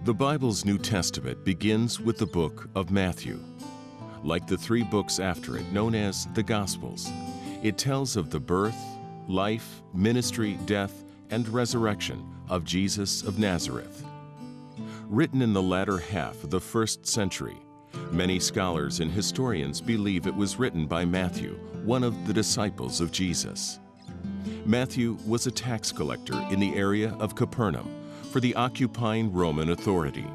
The Bible's New Testament begins with the book of Matthew. Like the three books after it, known as the Gospels, it tells of the birth, life, ministry, death, and resurrection of Jesus of Nazareth. Written in the latter half of the first century, many scholars and historians believe it was written by Matthew, one of the disciples of Jesus. Matthew was a tax collector in the area of Capernaum for the occupying Roman authority.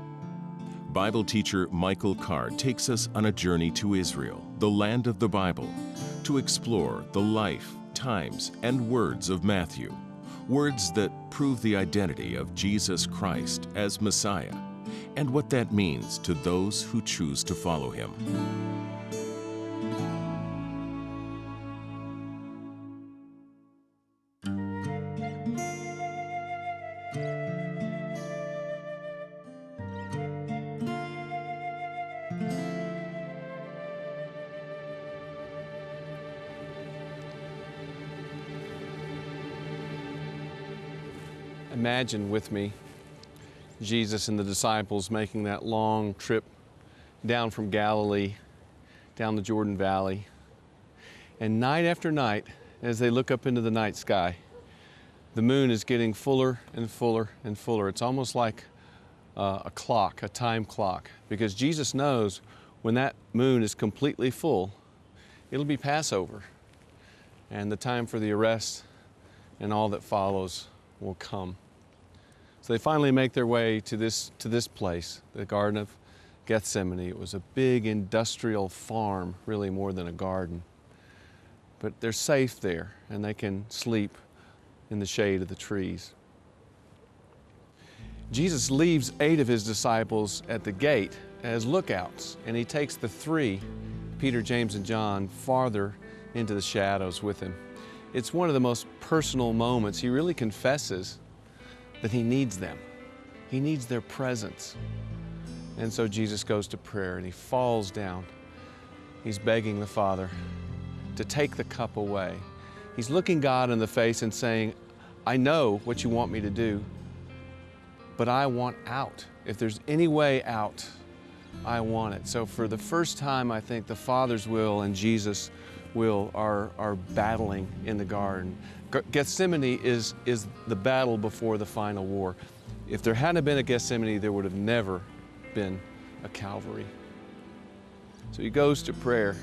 Bible teacher Michael Card takes us on a journey to Israel, the land of the Bible, to explore the life, times, and words of Matthew, words that prove the identity of Jesus Christ as Messiah, and what that means to those who choose to follow him. Imagine with me Jesus and the disciples making that long trip down from Galilee, down the Jordan Valley. And night after night, as they look up into the night sky, the moon is getting fuller and fuller and fuller. It's almost like a clock, a time clock, because Jesus knows when that moon is completely full, it'll be Passover, and the time for the arrest and all that follows will come. So they finally make their way to this place, the Garden of Gethsemane. It was a big industrial farm, really more than a garden. But they're safe there, and they can sleep in the shade of the trees. Jesus leaves 8 of his disciples at the gate as lookouts, and he takes the 3, Peter, James, and John, farther into the shadows with him. It's one of the most personal moments. He really confesses that he needs them. He needs their presence. And so Jesus goes to prayer and he falls down. He's begging the Father to take the cup away. He's looking God in the face and saying, I know what you want me to do, but I want out. If there's any way out, I want it. So for the first time, I think the Father's will and Jesus' will are battling in the garden. Gethsemane is the battle before the final war. If there hadn't been a Gethsemane, there would have never been a Calvary. So he goes to prayer,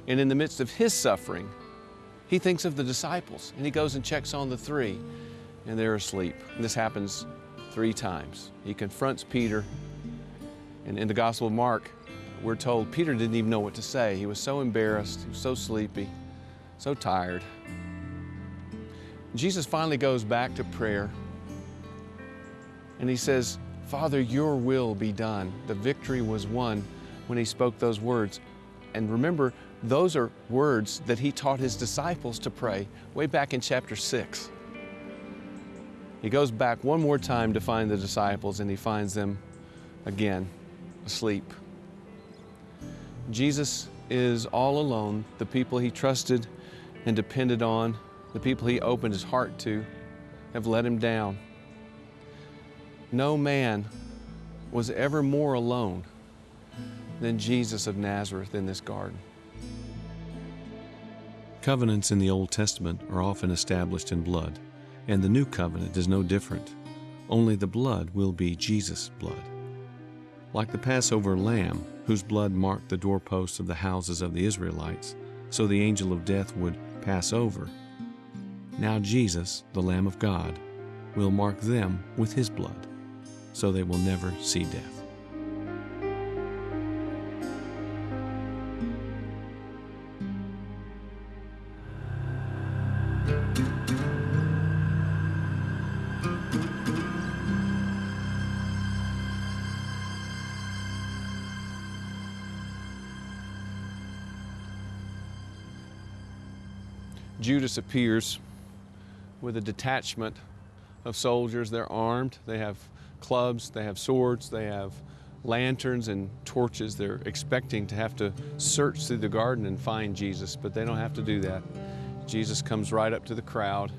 and in the midst of his suffering, he thinks of the disciples, and he goes and checks on the 3, and they're asleep. And this happens 3 times. He confronts Peter, and in the Gospel of Mark, we're told Peter didn't even know what to say. He was so embarrassed, he was so sleepy, so tired. Jesus finally goes back to prayer, and he says, Father, your will be done. The victory was won when he spoke those words. And remember, those are words that he taught his disciples to pray way back in chapter 6. He goes back one more time to find the disciples, and he finds them again asleep. Jesus is all alone. The people he trusted and depended on, the people he opened his heart to, have let him down. No man was ever more alone than Jesus of Nazareth in this garden. Covenants in the Old Testament are often established in blood, and the New Covenant is no different. Only the blood will be Jesus' blood. Like the Passover lamb, whose blood marked the doorposts of the houses of the Israelites, so the angel of death would pass over. Now Jesus, the Lamb of God, will mark them with his blood, so they will never see death. Judas appears with a detachment of soldiers. They're armed, they have clubs, they have swords, they have lanterns and torches. They're expecting to have to search through the garden and find Jesus, but they don't have to do that. Jesus comes right up to the crowd,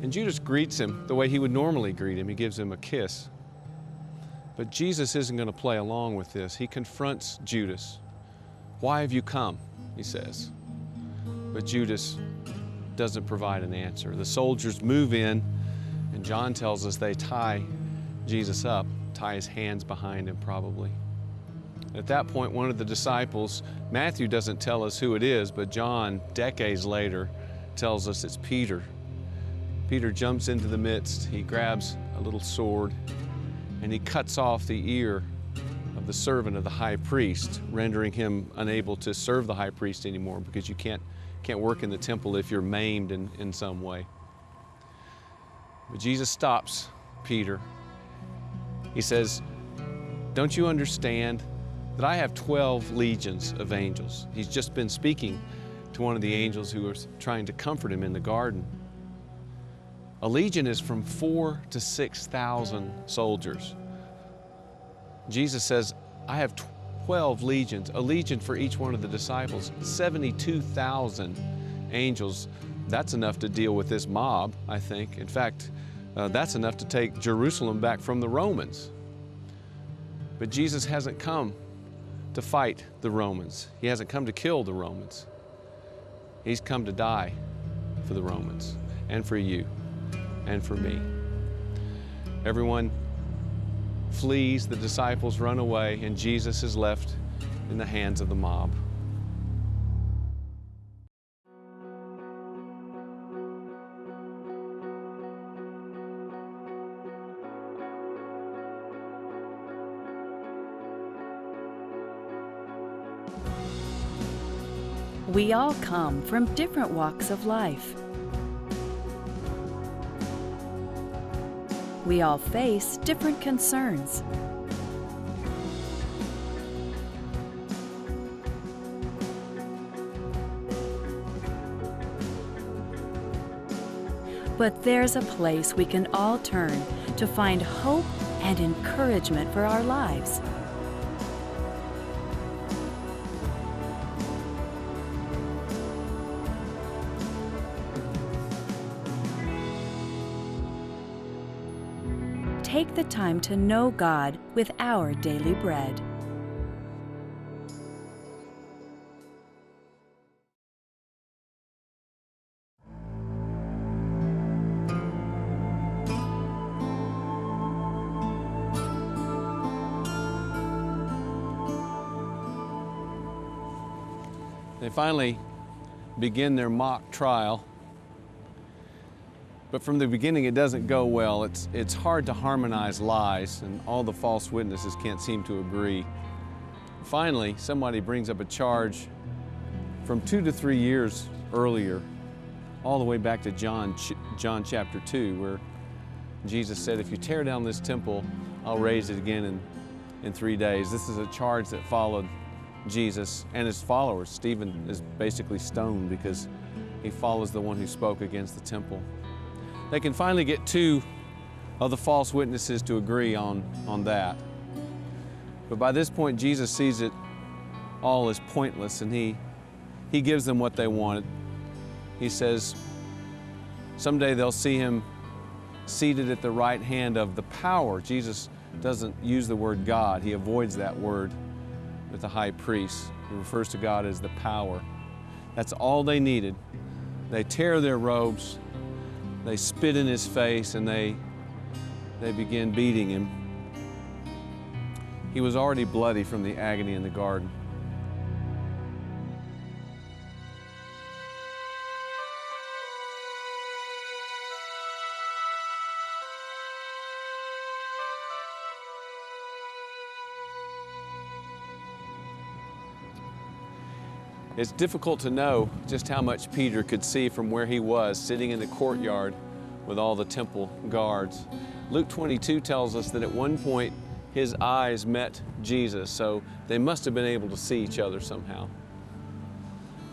and Judas greets him the way he would normally greet him. He gives him a kiss. But Jesus isn't going to play along with this. He confronts Judas. "Why have you come?" he says. But Judas doesn't provide an answer. The soldiers move in, and John tells us they tie Jesus up, tie his hands behind him probably. At that point, one of the disciples, Matthew doesn't tell us who it is, but John, decades later, tells us it's Peter. Peter jumps into the midst. He grabs a little sword, and he cuts off the ear of the servant of the high priest, rendering him unable to serve the high priest anymore, because you can't work in the temple if you're maimed in some way. But Jesus stops Peter. He says, "Don't you understand that I have 12 legions of angels?" He's just been speaking to one of the angels who was trying to comfort him in the garden. A legion is from 4,000 to 6,000 soldiers. Jesus says, "I have 12 legions, a legion for each one of the disciples, 72,000 angels." That's enough to deal with this mob, I think. In fact, that's enough to take Jerusalem back from the Romans. But Jesus hasn't come to fight the Romans. He hasn't come to kill the Romans. He's come to die for the Romans and for you and for me. Everyone flees, the disciples run away, and Jesus is left in the hands of the mob. We all come from different walks of life. We all face different concerns. But there's a place we can all turn to find hope and encouragement for our lives. Take the time to know God with our daily bread. They finally begin their mock trial. But from the beginning, it doesn't go well. It's hard to harmonize lies, and all the false witnesses can't seem to agree. Finally, somebody brings up a charge from 2 to 3 years earlier, all the way back to John chapter 2, where Jesus said, "If you tear down this temple, I'll raise it again in 3 days." This is a charge that followed Jesus and his followers. Stephen is basically stoned because he follows the one who spoke against the temple. They can finally get 2 of the false witnesses to agree on that. But by this point, Jesus sees it all as pointless, and he gives them what they wanted. He says someday they'll see him seated at the right hand of the power. Jesus doesn't use the word God. He avoids that word with the high priest. He refers to God as the power. That's all they needed. They tear their robes, they spit in his face, and they begin beating him. He was already bloody from the agony in the garden. It's difficult to know just how much Peter could see from where he was, sitting in the courtyard with all the temple guards. Luke 22 tells us that at one point his eyes met Jesus, so they must have been able to see each other somehow.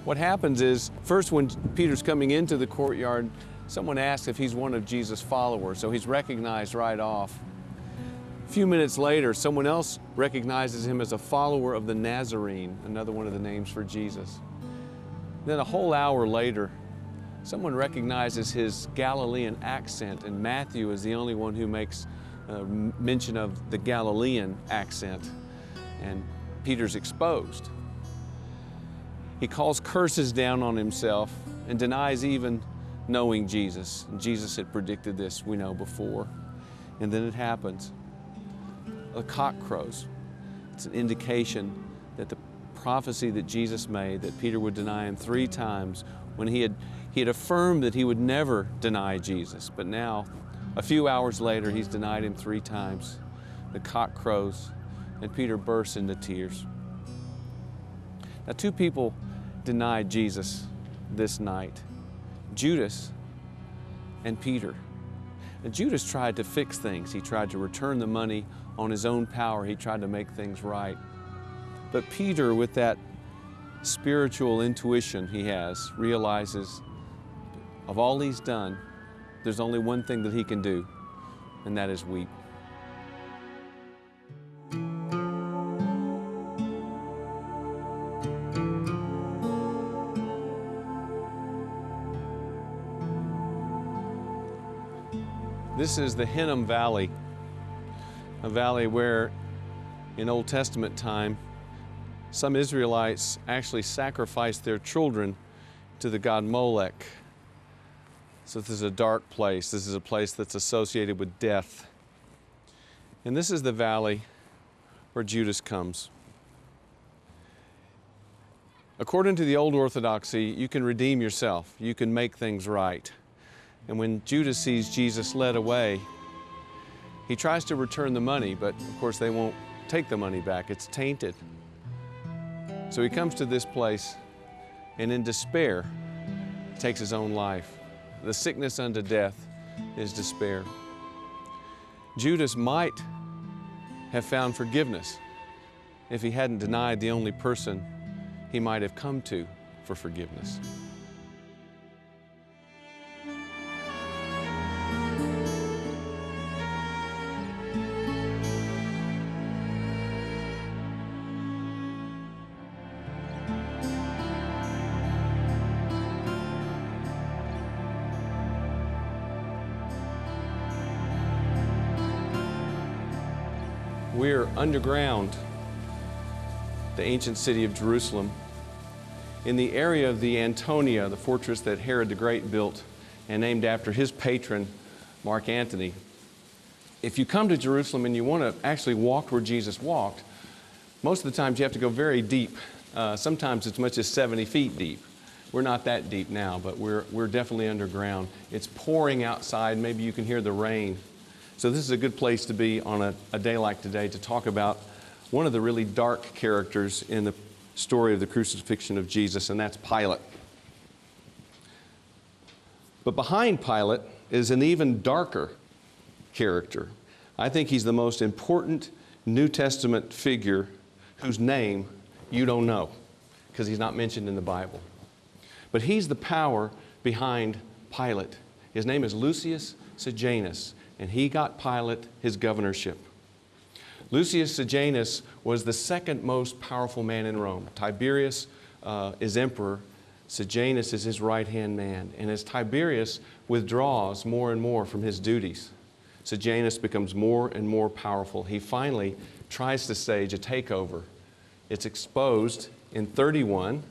What happens is, first when Peter's coming into the courtyard, someone asks if he's one of Jesus' followers, so he's recognized right off. A few minutes later, someone else recognizes him as a follower of the Nazarene, another one of the names for Jesus. Then a whole hour later, someone recognizes his Galilean accent, and Matthew is the only one who makes mention of the Galilean accent, and Peter's exposed. He calls curses down on himself and denies even knowing Jesus. And Jesus had predicted this, we know, before. And then it happens. A cock crows. It's an indication that the prophecy that Jesus made, that Peter would deny him 3 times, when he had affirmed that he would never deny Jesus. But now, a few hours later, he's denied him 3 times. The cock crows, and Peter bursts into tears. Now, 2 people denied Jesus this night, Judas and Peter. And Judas tried to fix things. He tried to return the money on his own power. He tried to make things right. But Peter, with that spiritual intuition he has, realizes of all he's done, there's only one thing that he can do, and that is weep. This is the Hinnom Valley, a valley where in Old Testament time, some Israelites actually sacrificed their children to the god Molech. So this is a dark place. This is a place that's associated with death. And this is the valley where Judas comes. According to the old orthodoxy, you can redeem yourself. You can make things right. And when Judas sees Jesus led away, he tries to return the money, but of course they won't take the money back. It's tainted. So he comes to this place and in despair takes his own life. The sickness unto death is despair. Judas might have found forgiveness if he hadn't denied the only person he might have come to for forgiveness. We're underground, the ancient city of Jerusalem, in the area of the Antonia, the fortress that Herod the Great built and named after his patron, Mark Antony. If you come to Jerusalem and you want to actually walk where Jesus walked, most of the times you have to go very deep, sometimes as much as 70 feet deep. We're not that deep now, but we're definitely underground. It's pouring outside. Maybe you can hear the rain. So this is a good place to be on a day like today to talk about one of the really dark characters in the story of the crucifixion of Jesus, and that's Pilate. But behind Pilate is an even darker character. I think he's the most important New Testament figure whose name you don't know because he's not mentioned in the Bible. But he's the power behind Pilate. His name is Lucius Sejanus. And he got Pilate his governorship. Lucius Sejanus was the second most powerful man in Rome. Tiberius is emperor. Sejanus is his right-hand man. And as Tiberius withdraws more and more from his duties, Sejanus becomes more and more powerful. He finally tries to stage a takeover. It's exposed in 31,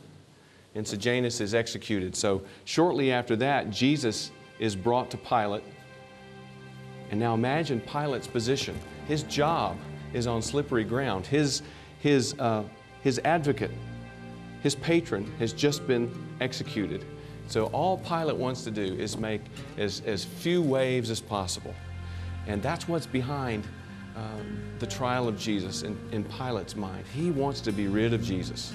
and Sejanus is executed. So shortly after that, Jesus is brought to Pilate. And now imagine Pilate's position. His job is on slippery ground. His advocate, his patron, has just been executed. So all Pilate wants to do is make as few waves as possible. And that's what's behind the trial of Jesus in Pilate's mind. He wants to be rid of Jesus.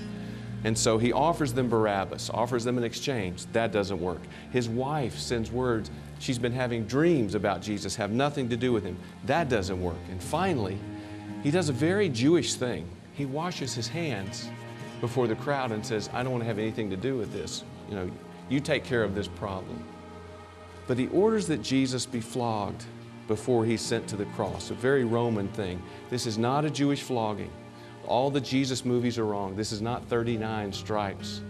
And so he offers them Barabbas, offers them an exchange. That doesn't work. His wife sends word. She's been having dreams about Jesus, have nothing to do with him. That doesn't work. And finally, he does a very Jewish thing. He washes his hands before the crowd and says, I don't want to have anything to do with this. You take care of this problem. But he orders that Jesus be flogged before he's sent to the cross, a very Roman thing. This is not a Jewish flogging. All the Jesus movies are wrong. This is not 39 stripes.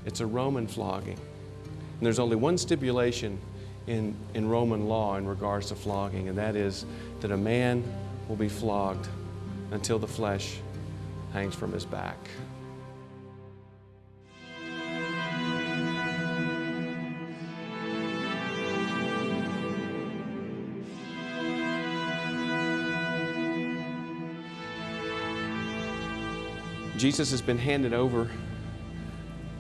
It's a Roman flogging. And there's only one stipulation in Roman law in regards to flogging, and that is that a man will be flogged until the flesh hangs from his back. Jesus has been handed over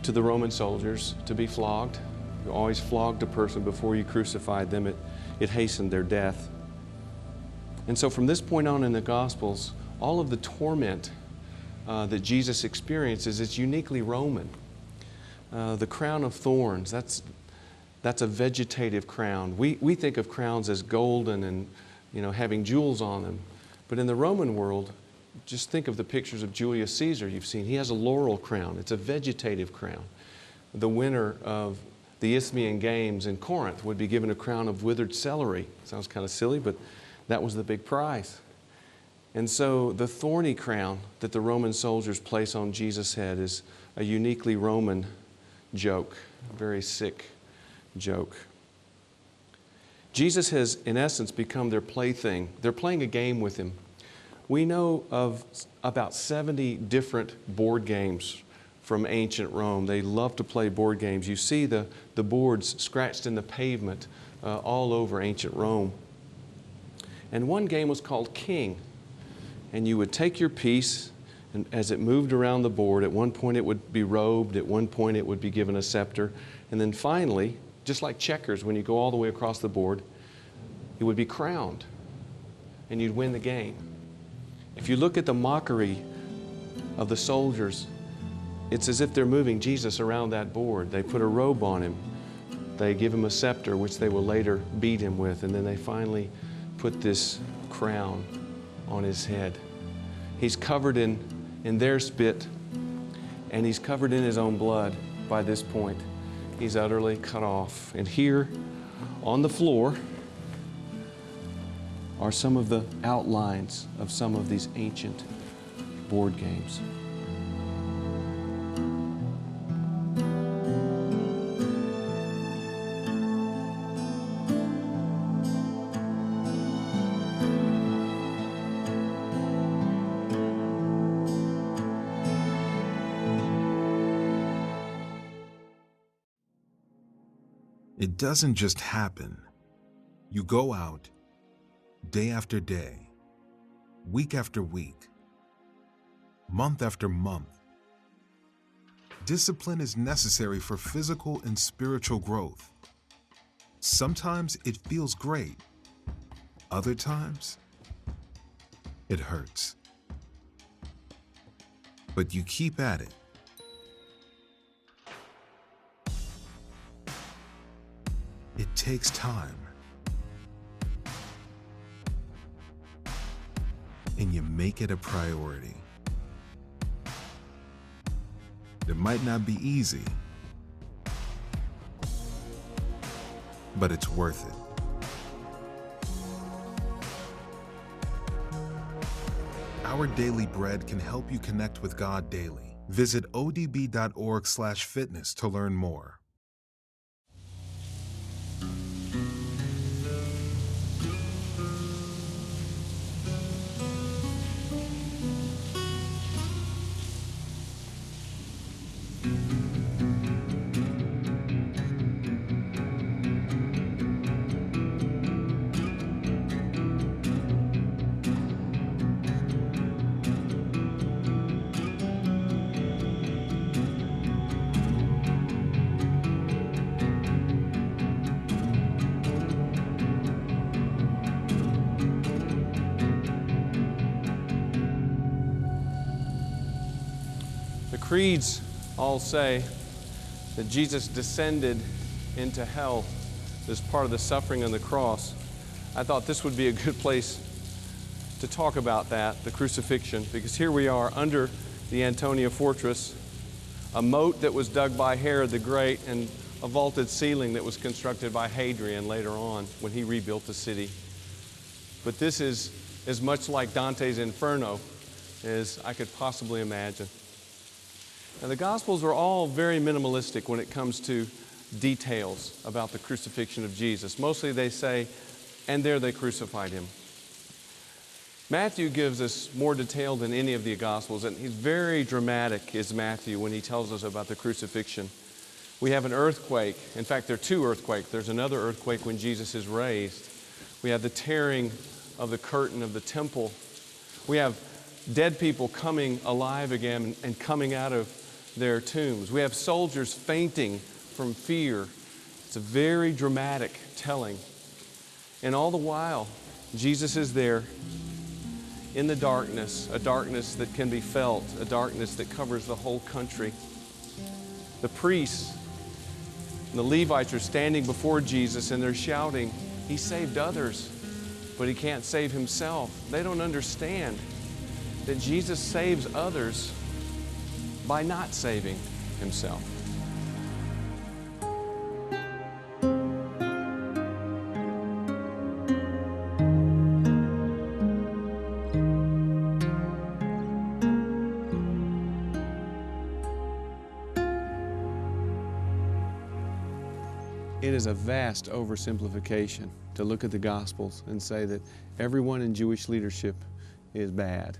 to the Roman soldiers to be flogged. You always flogged a person before you crucified them. It hastened their death. And so from this point on in the Gospels, all of the torment that Jesus experiences is uniquely Roman. The crown of thorns, that's a vegetative crown. We think of crowns as golden and having jewels on them. But in the Roman world, just think of the pictures of Julius Caesar you've seen. He has a laurel crown. It's a vegetative crown. The winner of the Isthmian Games in Corinth would be given a crown of withered celery. Sounds kind of silly, but that was the big prize. And so the thorny crown that the Roman soldiers place on Jesus' head is a uniquely Roman joke, a very sick joke. Jesus has, in essence, become their plaything. They're playing a game with him. We know of about 70 different board games from ancient Rome. They love to play board games. You see the boards scratched in the pavement all over ancient Rome. And one game was called King. And you would take your piece, and as it moved around the board, at one point it would be robed, at one point it would be given a scepter, and then finally, just like checkers, when you go all the way across the board, it would be crowned, and you'd win the game. If you look at the mockery of the soldiers, it's as if they're moving Jesus around that board. They put a robe on him. They give him a scepter, which they will later beat him with, and then they finally put this crown on his head. He's covered in their spit, and he's covered in his own blood by this point. He's utterly cut off. And here on the floor are some of the outlines of some of these ancient board games. It doesn't just happen. You go out day after day, week after week, month after month. Discipline is necessary for physical and spiritual growth. Sometimes it feels great. Other times, it hurts. But you keep at it. It takes time. And you make it a priority. It might not be easy, but it's worth it. Our Daily Bread can help you connect with God daily. Visit odb.org/fitness to learn more. The creeds all say that Jesus descended into hell as part of the suffering on the cross. I thought this would be a good place to talk about that, the crucifixion, because here we are under the Antonia fortress, a moat that was dug by Herod the Great, and a vaulted ceiling that was constructed by Hadrian later on when he rebuilt the city. But this is as much like Dante's Inferno as I could possibly imagine. Now, the Gospels are all very minimalistic when it comes to details about the crucifixion of Jesus. Mostly they say, and there they crucified him. Matthew gives us more detail than any of the Gospels, and he's very dramatic, is Matthew, when he tells us about the crucifixion. We have an earthquake. In fact, there are two earthquakes. There's another earthquake when Jesus is raised. We have the tearing of the curtain of the temple. We have dead people coming alive again and coming out of their tombs. We have soldiers fainting from fear. It's a very dramatic telling. And all the while, Jesus is there in the darkness, a darkness that can be felt, a darkness that covers the whole country. The priests and the Levites are standing before Jesus and they're shouting, "He saved others, but He can't save Himself." They don't understand that Jesus saves others by not saving Himself. It is a vast oversimplification to look at the Gospels and say that everyone in Jewish leadership is bad.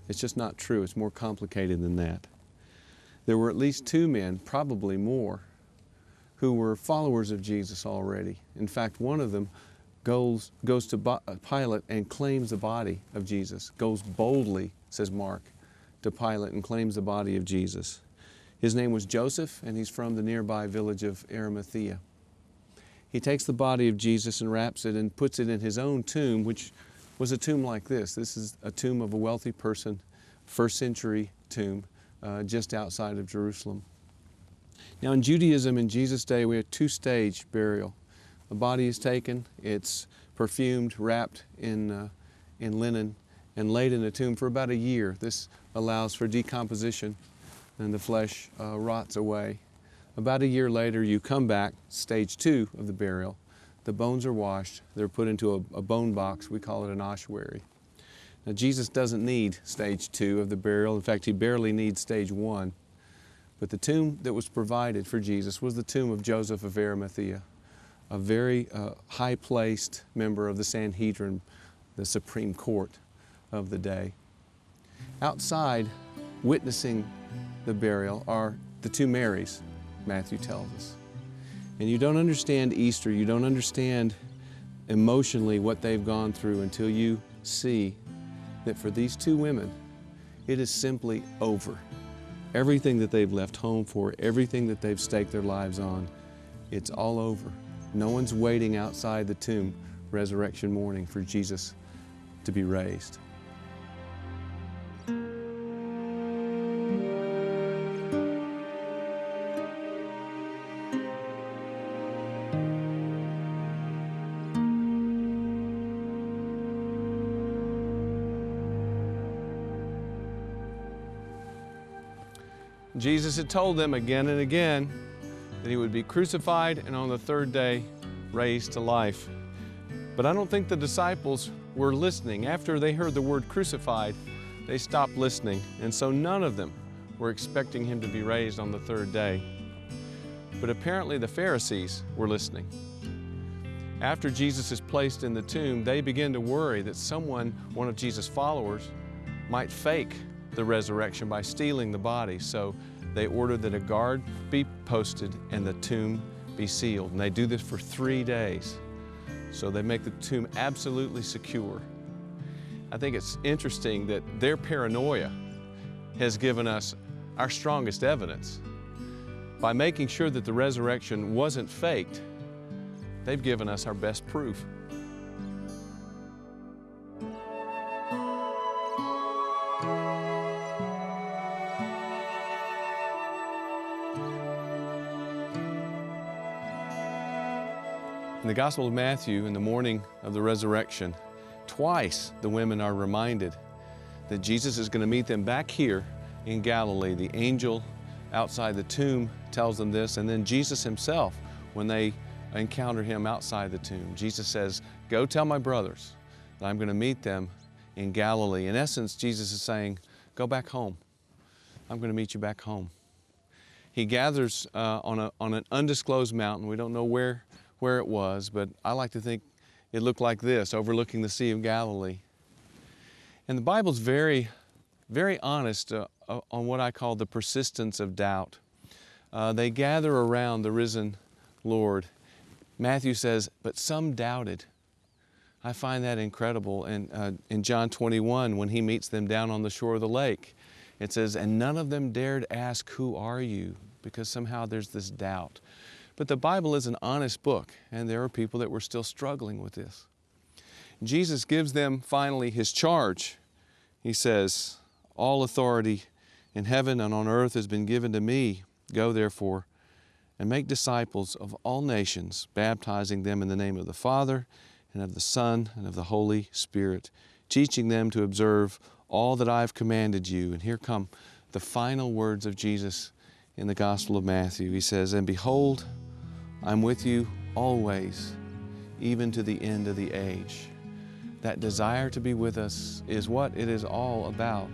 It's just not true. It's more complicated than that. There were at least two men, probably more, who were followers of Jesus already. In fact, one of them goes to Pilate and claims the body of Jesus, goes boldly, says Mark, to Pilate and claims the body of Jesus. His name was Joseph, and he's from the nearby village of Arimathea. He takes the body of Jesus and wraps it and puts it in his own tomb, which was a tomb like this. This is a tomb of a wealthy person, first century tomb, just outside of Jerusalem. Now in Judaism in Jesus' day, we had two-stage burial. The body is taken, it's perfumed, wrapped in linen, and laid in a tomb for about a year. This allows for decomposition and the flesh rots away. About a year later, you come back, stage two of the burial. The bones are washed. They're put into a bone box. We call it an ossuary. Now, Jesus doesn't need stage two of the burial. In fact, He barely needs stage one. But the tomb that was provided for Jesus was the tomb of Joseph of Arimathea, a very high-placed member of the Sanhedrin, the Supreme Court of the day. Outside, witnessing the burial, are the two Marys, Matthew tells us. And you don't understand Easter, you don't understand emotionally what they've gone through until you see that for these two women, it is simply over. Everything that they've left home for, everything that they've staked their lives on, it's all over. No one's waiting outside the tomb resurrection morning for Jesus to be raised. Jesus had told them again and again that He would be crucified and on the third day raised to life. But I don't think the disciples were listening. After they heard the word crucified, they stopped listening. And so none of them were expecting Him to be raised on the third day. But apparently the Pharisees were listening. After Jesus is placed in the tomb, they begin to worry that someone, one of Jesus' followers, might fake the resurrection by stealing the body. So they ordered that a guard be posted and the tomb be sealed. And they do this for 3 days. So they make the tomb absolutely secure. I think it's interesting that their paranoia has given us our strongest evidence. By making sure that the resurrection wasn't faked, they've given us our best proof. In the Gospel of Matthew, in the morning of the resurrection, twice the women are reminded that Jesus is going to meet them back here in Galilee. The angel outside the tomb tells them this, and then Jesus Himself, when they encounter Him outside the tomb, Jesus says, "Go tell my brothers that I'm going to meet them in Galilee." In essence, Jesus is saying, go back home. I'm going to meet you back home. He gathers on an undisclosed mountain. We don't know where it was, but I like to think it looked like this, overlooking the Sea of Galilee. And the Bible's very, very honest on what I call the persistence of doubt. They gather around the risen Lord. Matthew says, but some doubted. I find that incredible. And in John 21, when he meets them down on the shore of the lake, it says, and none of them dared ask, who are you? Because somehow there's this doubt. But the Bible is an honest book, and there are people that were still struggling with this. Jesus gives them finally his charge. He says, all authority in heaven and on earth has been given to me. Go therefore and make disciples of all nations, baptizing them in the name of the Father and of the Son and of the Holy Spirit, teaching them to observe all that I've commanded you. And here come the final words of Jesus in the Gospel of Matthew. He says, and behold, I'm with you always, even to the end of the age. That desire to be with us is what it is all about.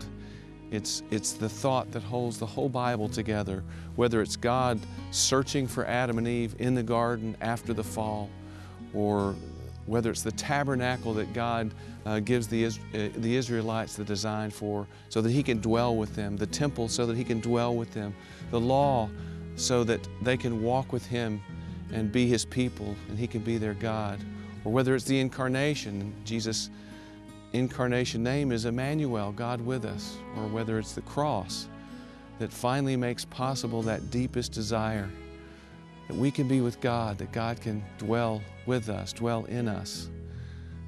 It's the thought that holds the whole Bible together, whether it's God searching for Adam and Eve in the garden after the fall, or whether it's the tabernacle that God gives the Israelites the design for so that He can dwell with them, the temple so that He can dwell with them, the law so that they can walk with Him and be His people and He can be their God, or whether it's the incarnation, Jesus' incarnation name is Emmanuel, God with us, or whether it's the cross that finally makes possible that deepest desire that we can be with God, that God can dwell with us, dwell in us.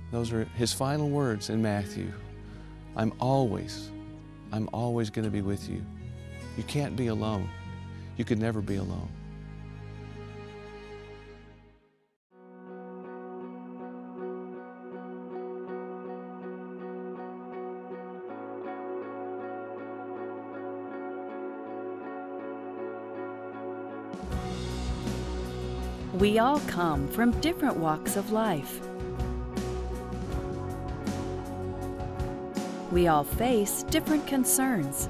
Those are His final words in Matthew. I'm always going to be with you. You can't be alone. You could never be alone. We all come from different walks of life. We all face different concerns.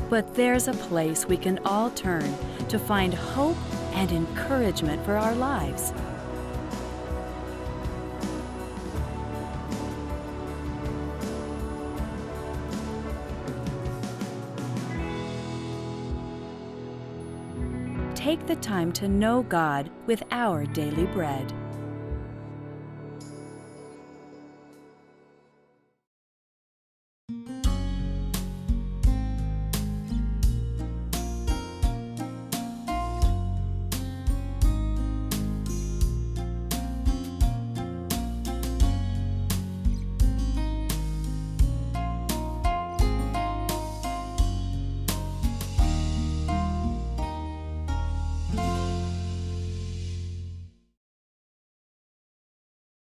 But there's a place we can all turn to find hope and encouragement for our lives. Take the time to know God with our daily bread.